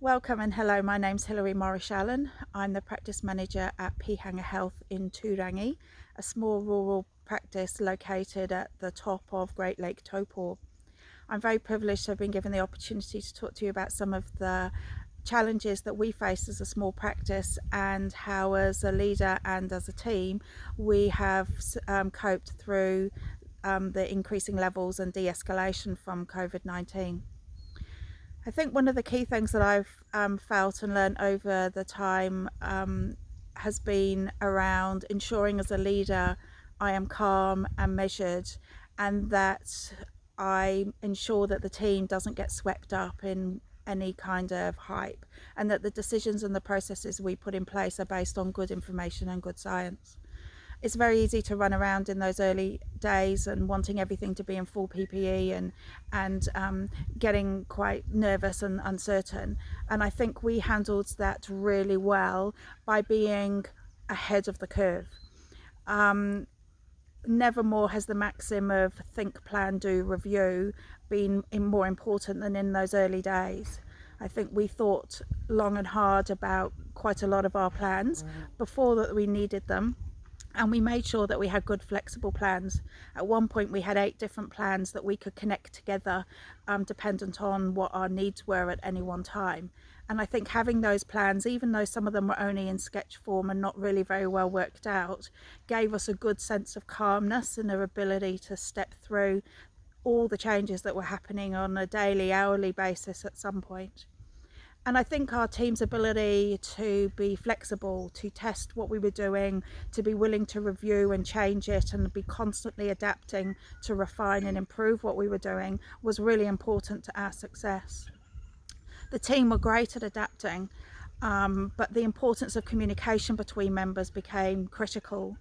Welcome and hello, my name's Hilary Morris-Allen. I'm the practice manager at Pihanga Health in Turangi, a small rural practice located at the top of Great Lake Taupo. I'm very privileged to have been given the opportunity to talk to you about some of the challenges that we face as a small practice and how as a leader and as a team we have coped through the increasing levels and de-escalation from COVID-19. I think one of the key things that I've felt and learned over the time has been around ensuring as a leader I am calm and measured, and that I ensure that the team doesn't get swept up in any kind of hype, and that the decisions and the processes we put in place are based on good information and good science. It's very easy to run around in those early days and wanting everything to be in full PPE and getting quite nervous and uncertain. And I think we handled that really well by being ahead of the curve. Nevermore has the maxim of think, plan, do, review been more important than in those early days. I think we thought long and hard about quite a lot of our plans before that we needed them. And we made sure that we had good flexible plans. At one point we had 8 different plans that we could connect together dependent on what our needs were at any one time. And I think having those plans, even though some of them were only in sketch form and not really very well worked out, gave us a good sense of calmness and our ability to step through all the changes that were happening on a daily, hourly basis at some point. And I think our team's ability to be flexible, to test what we were doing, to be willing to review and change it and be constantly adapting to refine and improve what we were doing was really important to our success. The team were great at adapting, but the importance of communication between members became critical.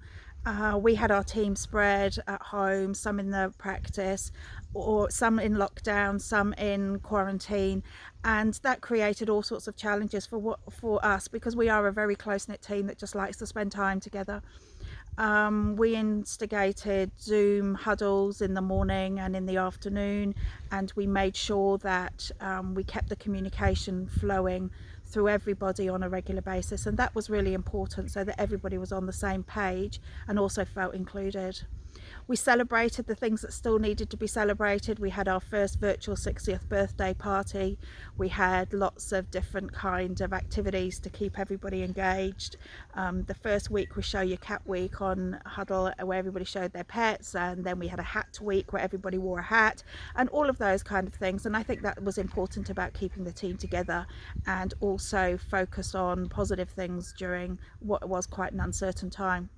We had our team spread at home, some in the practice, or some in lockdown, some in quarantine, and that created all sorts of challenges for us, because we are a very close-knit team that just likes to spend time together. We instigated Zoom huddles in the morning and in the afternoon, and we made sure that we kept the communication flowing through everybody on a regular basis, and that was really important so that everybody was on the same page and also felt included. We celebrated the things that still needed to be celebrated. We had our first virtual 60th birthday party. We had lots of different kinds of activities to keep everybody engaged. The first week was Show Your Cat Week on Huddle, where everybody showed their pets, and then we had a hat week where everybody wore a hat, and all of those kind of things. And I think that was important about keeping the team together and also focus on positive things during what was quite an uncertain time.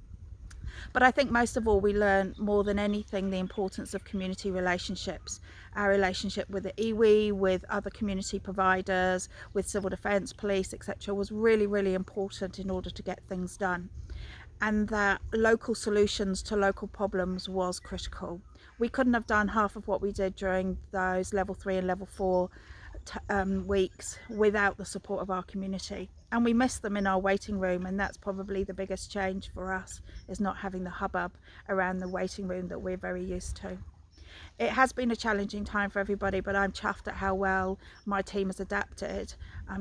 But I think most of all we learned more than anything the importance of community relationships. Our relationship with the iwi, with other community providers, with civil defence, police, etc. was really important in order to get things done. And that local solutions to local problems was critical. We couldn't have done half of what we did during those level 3 and level 4 weeks without the support of our community, and we miss them in our waiting room, and that's probably the biggest change for us, is not having the hubbub around the waiting room that we're very used to. It has been a challenging time for everybody, but I'm chuffed at how well my team has adapted,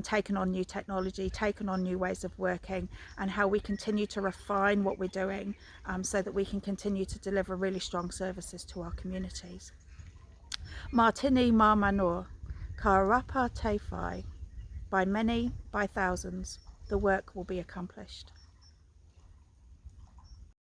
taken on new technology, taken on new ways of working, and how we continue to refine what we're doing so that we can continue to deliver really strong services to our communities. Martini Marmanor, Ka rapa te whai. By many, by thousands, the work will be accomplished.